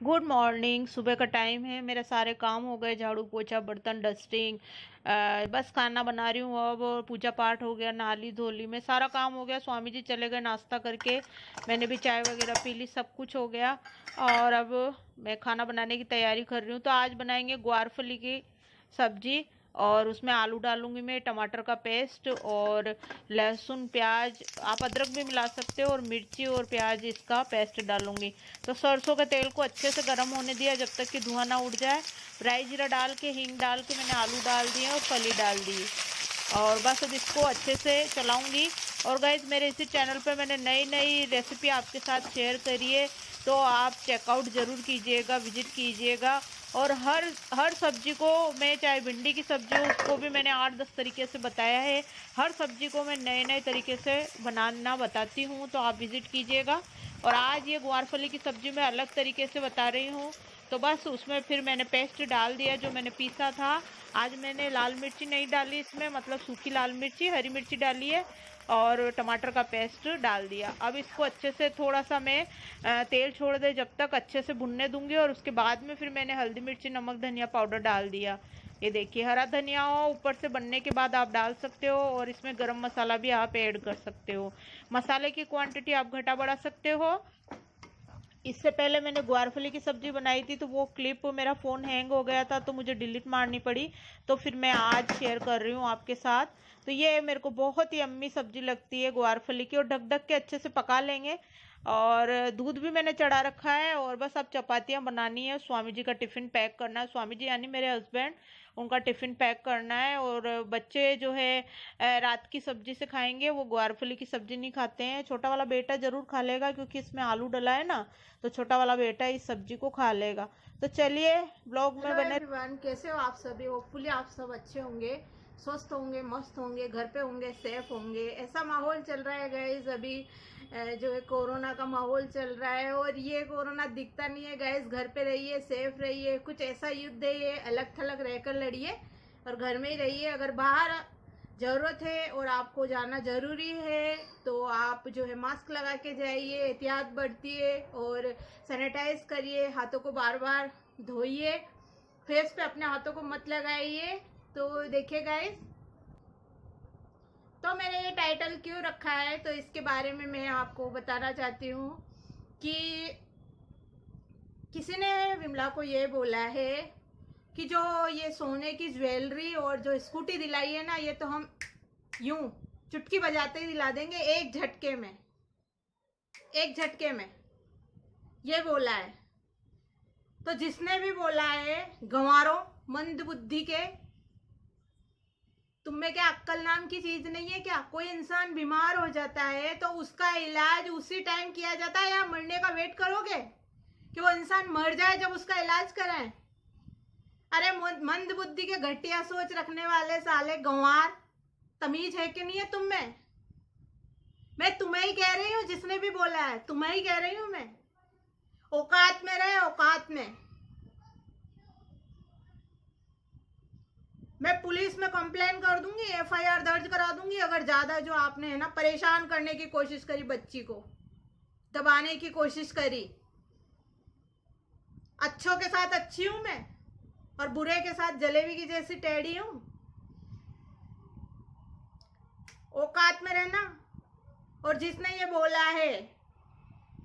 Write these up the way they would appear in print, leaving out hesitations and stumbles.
Good morning. सुबह का time है, मेरे सारे काम हो गए, झाड़ू पोछा बर्तन डस्टिंग। बस खाना बना रही हूँ अब। पूजा पाठ हो गया, नाली धोली में सारा काम हो गया। स्वामी जी चले गए नाश्ता करके, मैंने भी चाय वगैरह पी ली, सब कुछ हो गया। और अब मैं खाना बनाने की तैयारी कर रही हूँ। तो आज बनाएंगे ग्वारफली की सब्जी, और उसमें आलू डालूंगी मैं, टमाटर का पेस्ट और लहसुन प्याज, आप अदरक भी मिला सकते हो, और मिर्ची और प्याज इसका पेस्ट डालूंगी। तो सरसों के तेल को अच्छे से गर्म होने दिया जब तक कि धुआं ना उड़ जाए। राई जीरा डाल के, हींग डाल के मैंने आलू डाल दिए और फली डाल दी, और बस अब इसको अच्छे से चलाऊंगी। और गाइस, मेरे इसी चैनल पे मैंने नई नई रेसिपी आपके साथ शेयर करी है, तो आप चेकआउट ज़रूर कीजिएगा, विजिट कीजिएगा। और हर सब्जी को मैं, चाहे भिंडी की सब्जी हो उसको भी मैंने 8-10 तरीके से बताया है। हर सब्जी को मैं नए नए तरीके से बनाना बताती हूँ, तो आप विजिट कीजिएगा। और आज ये ग्वारफली की सब्जी मैं अलग तरीके से बता रही हूँ। तो बस उसमें फिर मैंने पेस्ट डाल दिया जो मैंने पीसा था। आज मैंने लाल मिर्ची नहीं डाली इसमें, मतलब सूखी लाल मिर्ची, हरी मिर्ची डाली है, और टमाटर का पेस्ट डाल दिया। अब इसको अच्छे से थोड़ा सा मैं तेल छोड़ दे जब तक अच्छे से भुनने दूंगी, और उसके बाद में फिर मैंने हल्दी मिर्ची नमक धनिया पाउडर डाल दिया। ये देखिए, हरा धनिया हो ऊपर से बनने के बाद आप डाल सकते हो, और इसमें गरम मसाला भी आप ऐड कर सकते हो। मसाले की क्वांटिटी आप घटा बढ़ा सकते हो। इससे पहले मैंने ग्वारफली की सब्जी बनाई थी, तो वो क्लिप मेरा फ़ोन हैंग हो गया था, तो मुझे डिलीट मारनी पड़ी। तो फिर मैं आज शेयर कर रही हूँ आपके साथ। तो ये मेरे को बहुत ही अम्मी सब्जी लगती है ग्वारफली की, और ढक ढक के अच्छे से पका लेंगे। और दूध भी मैंने चढ़ा रखा है, और बस अब चपातियाँ बनानी है, स्वामी जी का टिफ़िन पैक करना है। स्वामी जी यानी मेरे हस्बैंड, उनका टिफ़िन पैक करना है। और बच्चे जो है रात की सब्जी से खाएंगे, वो ग्वारफली की सब्जी नहीं खाते हैं। छोटा वाला बेटा ज़रूर खा लेगा, क्योंकि इसमें आलू डला है ना, तो छोटा वाला बेटा इस सब्जी को खा लेगा। तो चलिए ब्लॉग में हेलो बने। एवरीवन, कैसे हो आप सभी। होपफुली आप सब अच्छे होंगे, स्वस्थ होंगे, मस्त होंगे, घर पे होंगे, सेफ होंगे। ऐसा माहौल चल रहा है गाइस अभी, जो है कोरोना का माहौल चल रहा है। और ये कोरोना दिखता नहीं है गाइस। घर पे रहिए, सेफ रहिए। कुछ ऐसा युद्ध है ये, अलग थलग रहकर लड़िए और घर में ही रहिए। अगर बाहर ज़रूरत है और आपको जाना ज़रूरी है, तो आप जो है मास्क लगा के जाइए, एहतियात बरतिए और सैनिटाइज करिए, हाथों को बार बार धोइए, फेस पे अपने हाथों को मत लगाइए। तो देखिए गाइस, तो मैंने ये टाइटल क्यों रखा है, तो इसके बारे में मैं आपको बताना चाहती हूँ कि किसी ने विमला को ये बोला है कि जो ये सोने की ज्वेलरी और जो स्कूटी दिलाई है ना, ये तो हम यूं चुटकी बजाते ही दिला देंगे, एक झटके में, एक झटके में, ये बोला है। तो जिसने भी बोला है, गंवारो मंद बुद्धि के, तुम में क्या अक्कल नाम की चीज नहीं है क्या। कोई इंसान बीमार हो जाता है तो उसका इलाज उसी टाइम किया जाता है, या मरने का वेट करोगे कि वो इंसान मर जाए जब उसका इलाज कराएं। अरे मंद बुद्धि के घटिया सोच रखने वाले साले गंवार, तमीज है कि नहीं है तुम में। मैं तुम्हें ही कह रही हूँ, जिसने भी बोला है तुम्हें ही कह रही हूँ मैं। औकात में रहे, औकात में। मैं पुलिस में कंप्लेन कर दूंगी, एफआईआर दर्ज करा दूंगी, अगर ज्यादा जो आपने है ना परेशान करने की कोशिश करी, बच्ची को दबाने की कोशिश करी। अच्छों के साथ अच्छी हूं मैं, और बुरे के साथ जलेबी की जैसी टेढ़ी हूं। औकात में रहना। और जिसने ये बोला है,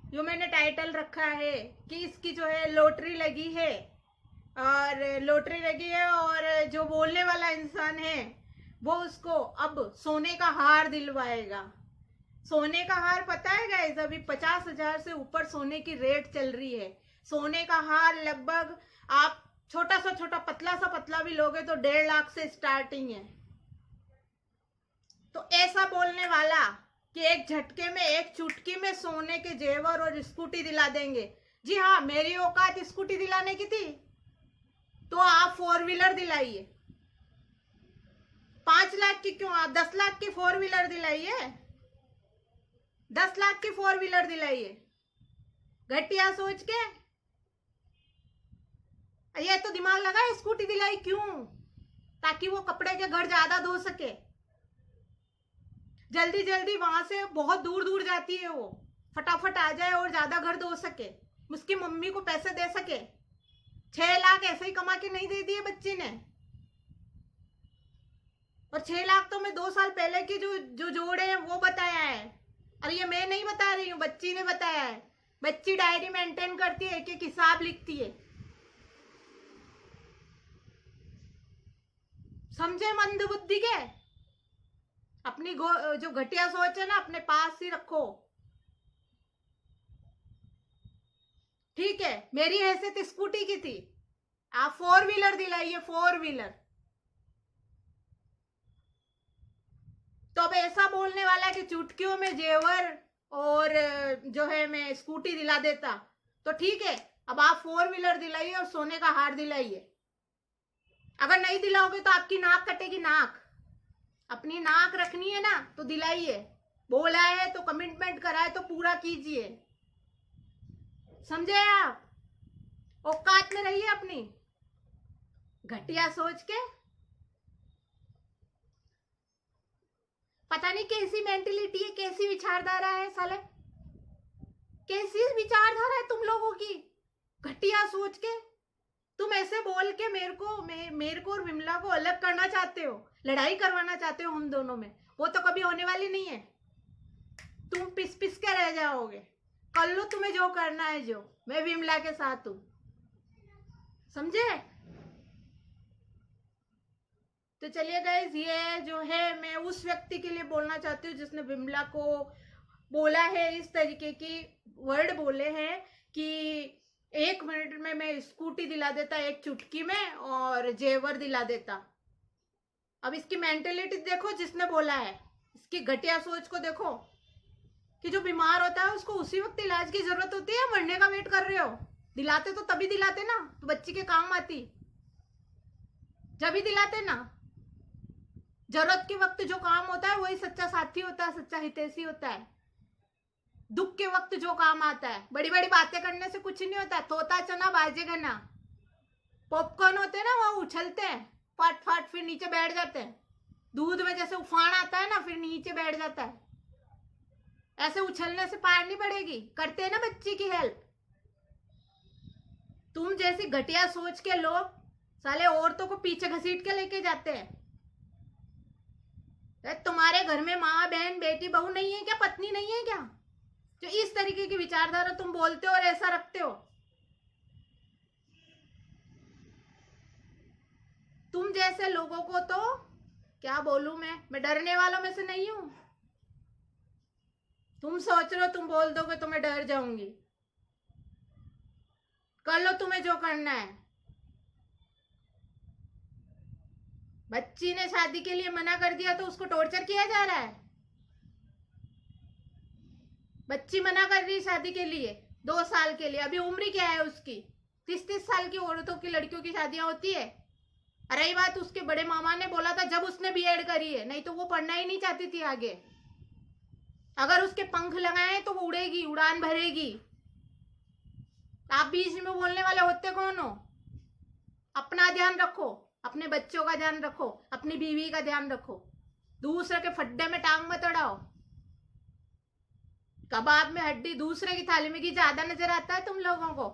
जो मैंने टाइटल रखा है कि इसकी जो है लॉटरी लगी है, और लॉटरी लगी है, और जो बोलने वाला इंसान है वो उसको अब सोने का हार दिलवाएगा। सोने का हार पता है गाइस, अभी 50,000 से ऊपर सोने की रेट चल रही है। सोने का हार लगभग आप छोटा सा पतला भी लोगे तो 1.5 लाख से स्टार्टिंग है। तो ऐसा बोलने वाला कि एक झटके में, एक चुटकी में सोने के जेवर और स्कूटी दिला देंगे। जी हाँ, मेरी औकात स्कूटी दिलाने की थी, तो आप 4 व्हीलर दिलाइए। 5 लाख की क्यों, आप 10 लाख की 4 व्हीलर दिलाइए, 10 लाख की 4 व्हीलर दिलाइए। घटिया सोच के ये तो दिमाग लगा, स्कूटी दिलाई क्यों, ताकि वो कपड़े के घर ज्यादा धो सके। जल्दी जल्दी वहां से बहुत दूर दूर जाती है वो, फटाफट आ जाए और ज्यादा घर धो सके। उसकी मम्मी को पैसे दे सके? 6 लाख ऐसे ही कमा के नहीं दे दिए बच्ची ने। और 6 लाख तो मैं 2 साल पहले की जो जोड़े हैं वो बताया है। और ये मैं नहीं बता रही हूँ, बच्ची ने बताया है। बच्ची डायरी मेंटेन करती है, एक एक हिसाब लिखती है। समझे मंदबुद्धि के? अपनी जो घटिया सोच है ना अपने पास ही रखो, ठीक है? मेरी हैसियत स्कूटी की थी, आप 4 व्हीलर दिलाइए, 4 व्हीलर। तो अब ऐसा बोलने वाला कि चुटकियों में जेवर और जो है मैं स्कूटी दिला देता, तो ठीक है, अब आप 4 व्हीलर दिलाइए और सोने का हार दिलाइए। अगर नहीं दिलाओगे तो आपकी नाक कटेगी, नाक। अपनी नाक रखनी है ना तो दिलाइए। बोला है तो कमिटमेंट करा है तो पूरा कीजिए, समझे आप? औकात में रहिए अपनी, घटिया सोच के। पता नहीं कैसी मेंटेलिटी है, कैसी विचारधारा है साले, कैसी विचारधारा है तुम लोगों की, घटिया सोच के। तुम ऐसे बोल के मेरे को और विमला को अलग करना चाहते हो, लड़ाई करवाना चाहते हो हम दोनों में। वो तो कभी होने वाली नहीं है। तुम पिस पिस के रह जाओगे। कर लो तुम्हें जो करना है, जो मैं विमला के साथ हूं, समझे? तो चलिए गाइस, ये जो है मैं उस व्यक्ति के लिए बोलना चाहती हूँ जिसने विमला को बोला है, इस तरीके की वर्ड बोले हैं कि 1 मिनट में मैं स्कूटी दिला देता, एक चुटकी में, और जेवर दिला देता। अब इसकी मेंटेलिटी देखो जिसने बोला है, इसकी घटिया सोच को देखो कि जो बीमार होता है उसको उसी वक्त इलाज की जरूरत होती है, मरने का वेट कर रहे हो? दिलाते तो तभी दिलाते ना, तो बच्ची के काम आती, जब ही दिलाते ना। जरूरत के वक्त जो काम होता है वही सच्चा साथी होता है, सच्चा हितैषी होता है। दुख के वक्त जो काम आता है, बड़ी बड़ी बातें करने से कुछ नहीं होता। तोता चना बाजेगा ना। पॉपकॉर्न होते हैं ना, वो उछलते हैं फट फट, फिर नीचे बैठ जाते हैं। दूध में जैसे उफान आता है ना, फिर नीचे बैठ जाता है। ऐसे उछलने से पार नहीं पड़ेगी। करते हैं ना बच्ची की हेल्प। तुम जैसी घटिया सोच के लोग साले औरतों को पीछे घसीट के लेके जाते हैं। तुम्हारे घर में माँ बहन बेटी बहू नहीं है क्या, पत्नी नहीं है क्या, जो इस तरीके की विचारधारा तुम बोलते हो और ऐसा रखते हो? तुम जैसे लोगों को तो क्या बोलूं मैं डरने वालों में से नहीं हूं। तुम सोच रहे हो तुम बोल दोगे तो मैं डर जाऊंगी। कर लो तुम्हें जो करना है। बच्ची ने शादी के लिए मना कर दिया तो उसको टॉर्चर किया जा रहा है। बच्ची मना कर रही शादी के लिए 2 साल के लिए। अभी उम्र क्या है उसकी? 30-30 साल की औरतों की, लड़कियों की शादियां होती है। रही बात, उसके बड़े मामा ने बोला था जब उसने बीएड करी है, नहीं तो वो पढ़ना ही नहीं चाहती थी आगे। अगर उसके पंख लगाए तो वो उड़ेगी, उड़ान भरेगी। आप बीच में बोलने वाले होते कौन हो? अपना ध्यान रखो, अपने बच्चों का ध्यान रखो, अपनी बीवी का ध्यान रखो। दूसरे के फड्डे में टांग मत अड़ाओ। कबाब में हड्डी दूसरे की थाली में की ज्यादा नजर आता है तुम लोगों को?